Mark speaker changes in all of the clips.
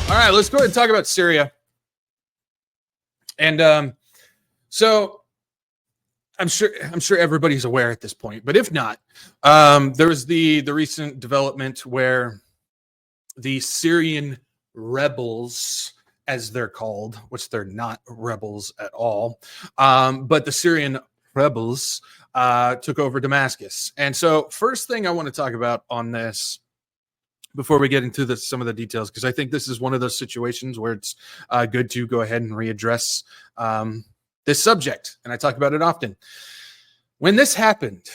Speaker 1: All right, let's go ahead and talk about Syria. And so I'm sure everybody's aware at this point, but if not, there was the recent development where the Syrian rebels, as they're called, which they're not rebels at all, but the Syrian rebels took over Damascus. And so first thing I want to talk about on this, before we get into some of the details, because I think this is one of those situations where it's good to go ahead and readdress this subject. And I talk about it often. When this happened,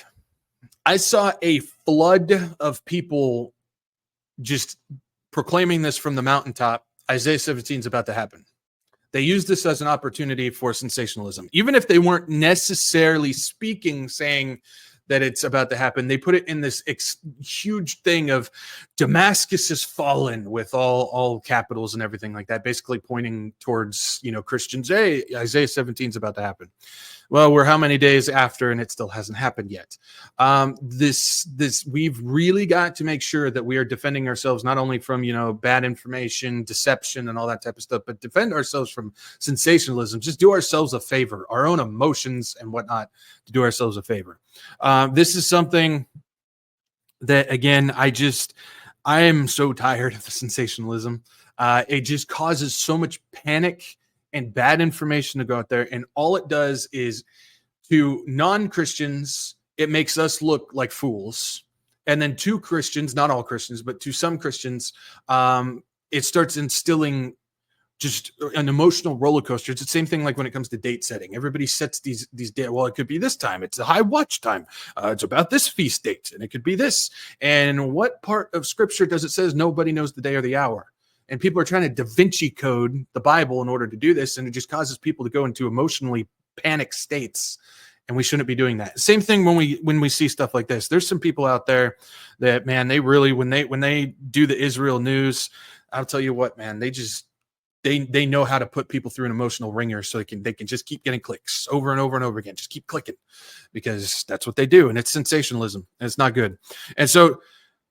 Speaker 1: I saw a flood of people just proclaiming this from the mountaintop. Isaiah 17 is about to happen. They used this as an opportunity for sensationalism. Even if they weren't necessarily speaking, saying that it's about to happen, they put it in this huge thing of Damascus is fallen, with all capitals and everything like that, basically pointing towards, Christians. Hey, Isaiah 17 is about to happen. Well, we're how many days after, and it still hasn't happened yet. We've really got to make sure that we are defending ourselves not only from, bad information, deception, and all that type of stuff, but defend ourselves from sensationalism. Just do ourselves a favor, our own emotions and whatnot, to do ourselves a favor. This is something that, again, I am so tired of the sensationalism. It just causes so much panic and bad information to go out there. And all it does is, to non-Christians, it makes us look like fools. And then to Christians, not all Christians, but to some Christians, it starts instilling just an emotional roller coaster. It's the same thing like when it comes to date setting. Everybody sets these dates. Well, it could be this time. It's a high watch time. It's about this feast date, and it could be this. And what part of Scripture does it says nobody knows the day or the hour? And people are trying to Da Vinci code the Bible in order to do this, and it just causes people to go into emotionally panic states. And we shouldn't be doing that. Same thing when we see stuff like this. There's some people out there that, man, they really, when they do the Israel news, I'll tell you what, man, they know how to put people through an emotional ringer so they can just keep getting clicks over and over and over again. Just keep clicking, because that's what they do. And it's sensationalism, and it's not good. And so,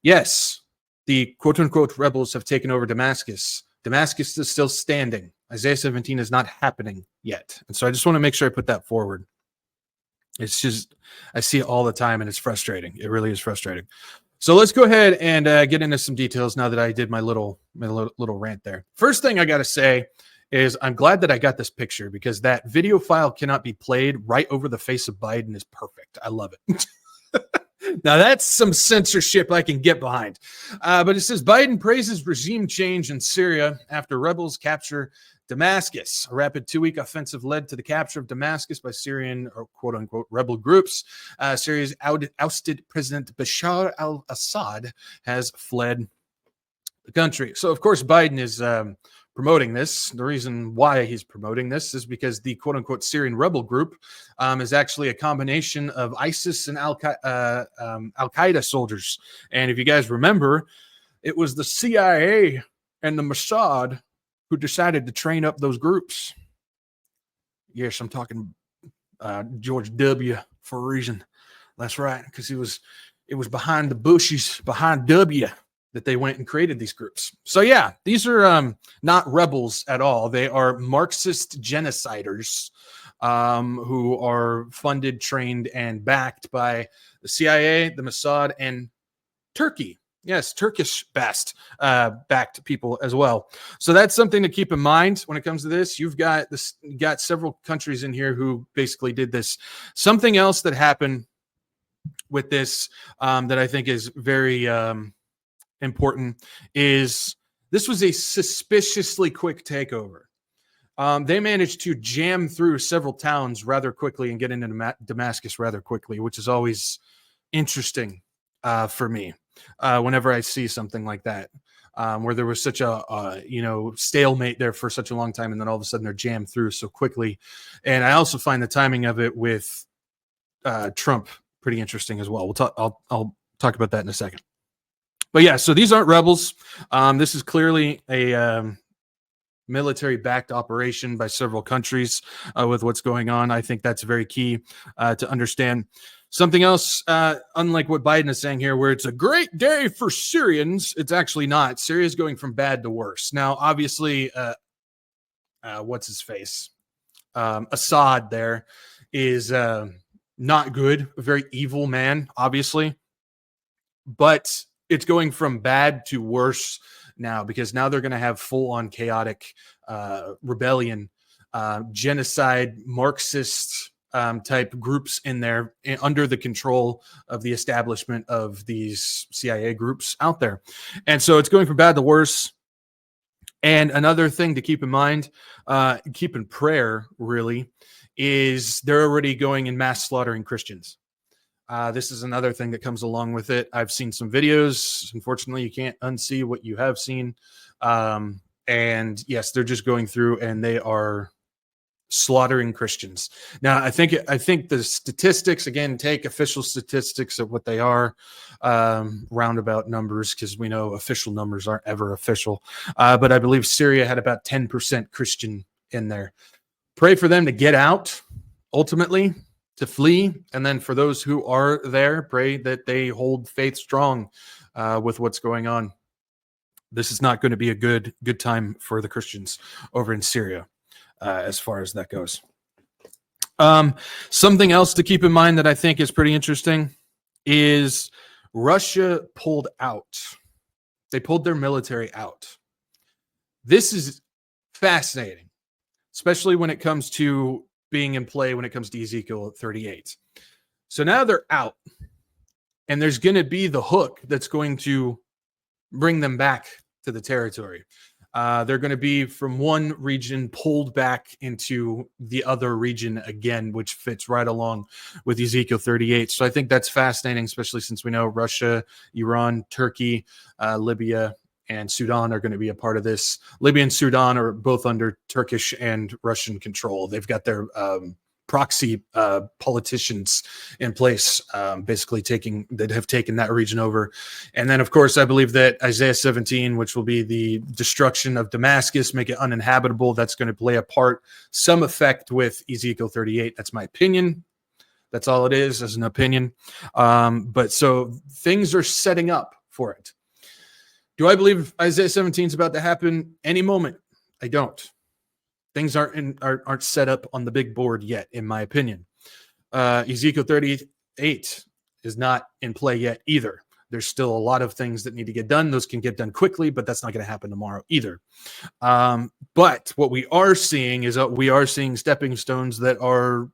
Speaker 1: yes, the quote unquote rebels have taken over Damascus. Damascus is still standing. Isaiah 17 is not happening yet. And so I just want to make sure I put that forward. It's just, I see it all the time, and it's frustrating. It really is frustrating. So let's go ahead and get into some details now that I did my little rant there. First thing I got to say is I'm glad that I got this picture, because that video file cannot be played right over the face of Biden is perfect. I love it. Now that's some censorship I can get behind. But it says Biden praises regime change in Syria after rebels capture Damascus. A rapid 2-week offensive led to the capture of Damascus by Syrian, or quote unquote, rebel groups. Syria's ousted President Bashar al-Assad has fled the country. So, of course, Biden is promoting this. The reason why he's promoting this is because the quote unquote Syrian rebel group is actually a combination of ISIS and Al-Qaeda soldiers. And if you guys remember, it was the CIA and the Mossad who decided to train up those groups. Yes, I'm talking George W. for a reason. That's right, because it was behind the bushes, behind W, that they went and created these groups. So yeah, these are not rebels at all. They are Marxist genociders who are funded, trained, and backed by the CIA, the Mossad, and Turkey. Yes, Turkish backed people as well. So that's something to keep in mind when it comes to this. You got several countries in here who basically did this. Something else that happened with this that I think is very important is this was a suspiciously quick takeover. They managed to jam through several towns rather quickly and get into Damascus rather quickly, which is always interesting for me whenever I see something like that, where there was such a stalemate there for such a long time, and then all of a sudden they're jammed through so quickly. And I also find the timing of it with Trump pretty interesting as well. I'll talk about that in a second. But yeah, so these aren't rebels. This is clearly a military-backed operation by several countries with what's going on. I think that's very key to understand. Something else, unlike what Biden is saying here, where it's a great day for Syrians, it's actually not. Syria is going from bad to worse. Now, obviously, what's his face? Assad there is not good, a very evil man, obviously. But it's going from bad to worse now, because now they're going to have full-on chaotic rebellion, genocide, Marxist type groups in there under the control of the establishment of these CIA groups out there. And so it's going from bad to worse. And another thing to keep in mind, keep in prayer, really, is they're already going in mass slaughtering Christians. This is another thing that comes along with it. I've seen some videos. Unfortunately, you can't unsee what you have seen. And yes, they're just going through and they are slaughtering Christians. Now, I think the statistics, again, take official statistics of what they are, roundabout numbers, because we know official numbers aren't ever official. But I believe Syria had about 10% Christian in there. Pray for them to get out, ultimately, to flee. And then for those who are there, pray that they hold faith strong with what's going on. This is not going to be a good time for the Christians over in Syria. As far as that goes. Something else to keep in mind that I think is pretty interesting is Russia pulled out. They pulled their military out. This is fascinating, especially when it comes to being in play, when it comes to Ezekiel 38. So now they're out, and there's going to be the hook that's going to bring them back to the territory. They're going to be from one region pulled back into the other region again, which fits right along with Ezekiel 38. So I think that's fascinating, especially since we know Russia, Iran, Turkey, Libya, and Sudan are going to be a part of this. Libya and Sudan are both under Turkish and Russian control. They've got their proxy politicians in place, basically that have taken that region over. And then, of course, I believe that Isaiah 17, which will be the destruction of Damascus, make it uninhabitable, that's going to play a part, some effect with Ezekiel 38. That's my opinion. That's all it is, as an opinion. But so things are setting up for it. Do I believe Isaiah 17 is about to happen any moment? I don't. Things aren't set up on the big board yet, in my opinion. Ezekiel 38 is not in play yet either. There's still a lot of things that need to get done. Those can get done quickly, but that's not going to happen tomorrow either. But what we are seeing is we are seeing stepping stones that are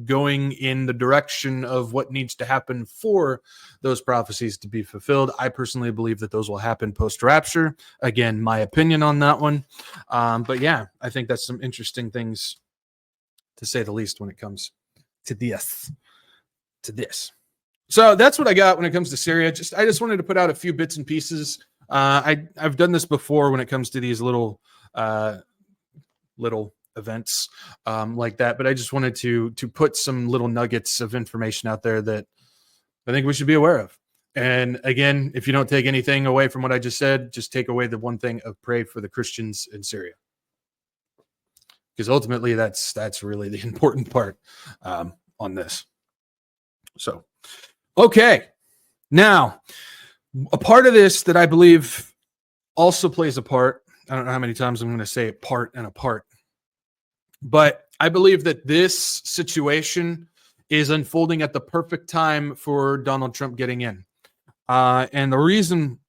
Speaker 1: going in the direction of what needs to happen for those prophecies to be fulfilled. I personally believe that those will happen post-rapture. Again, my opinion on that one. But yeah, I think that's some interesting things, to say the least, when it comes to this. So that's what I got when it comes to Syria. I just wanted to put out a few bits and pieces. I've done this before when it comes to these little events like that, but I just wanted to put some little nuggets of information out there that I think we should be aware of. And again, if you don't take anything away from what I just said, just take away the one thing of pray for the Christians in Syria, because ultimately that's really the important part on this. So, okay, now a part of this that I believe also plays a part. I don't know how many times I'm going to say part and a part. But I believe that this situation is unfolding at the perfect time for Donald Trump getting in. And the reason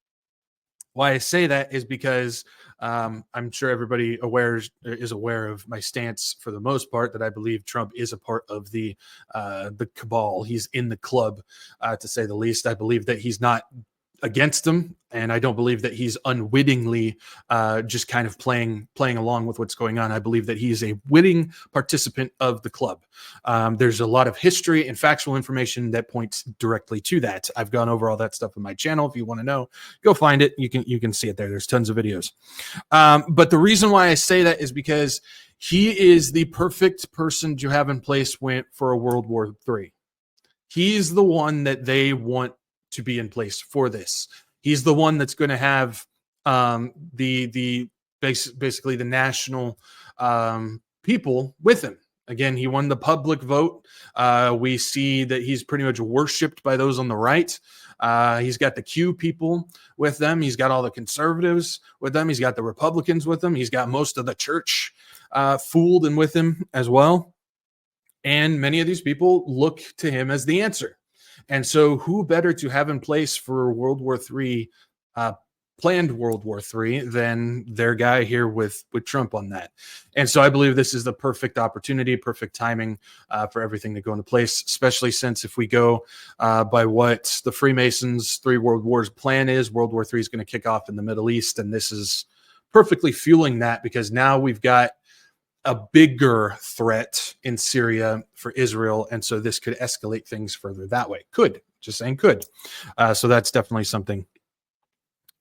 Speaker 1: why I say that is because I'm sure everybody is aware of my stance for the most part, that I believe Trump is a part of the cabal. He's in the club, to say the least. I believe that he's not against them, and I don't believe that he's unwittingly just kind of playing along with what's going on. I believe that he is a witting participant of the club. There's a lot of history and factual information that points directly to that. I've gone over all that stuff on my channel. If you want to know, go find it. You can see it there. There's tons of videos. But the reason why I say that is because he is the perfect person to have in place for a World War III. He's the one that they want to be in place for this. He's the one that's going to have the basically the national people with him. Again, he won the public vote. We see that he's pretty much worshipped by those on the right. He's got the Q people with them. He's got all the conservatives with them. He's got the Republicans with him. He's got most of the church fooled and with him as well. And many of these people look to him as the answer. And so who better to have in place for World War III, planned World War III, than their guy here with Trump on that. And so I believe this is the perfect opportunity, perfect timing for everything to go into place, especially since if we go by what the Freemasons' 3 World Wars plan is, World War III is going to kick off in the Middle East. And this is perfectly fueling that, because now we've got a bigger threat in Syria for Israel. And so this could escalate things further that way. Could, just saying could. So that's definitely something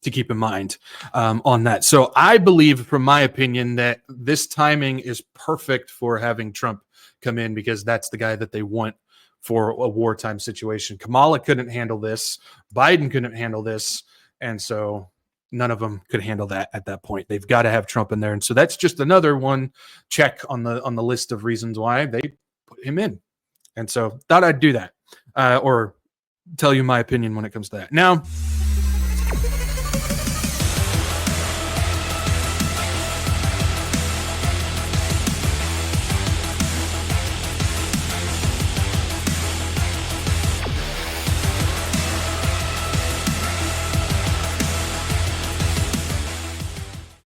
Speaker 1: to keep in mind on that. So I believe, from my opinion, that this timing is perfect for having Trump come in, because that's the guy that they want for a wartime situation. Kamala couldn't handle this. Biden couldn't handle this. And so none of them could handle that at that point. They've got to have Trump in there. And so that's just another one check on the list of reasons why they put him in. And so thought I'd do that or tell you my opinion when it comes to that. Now,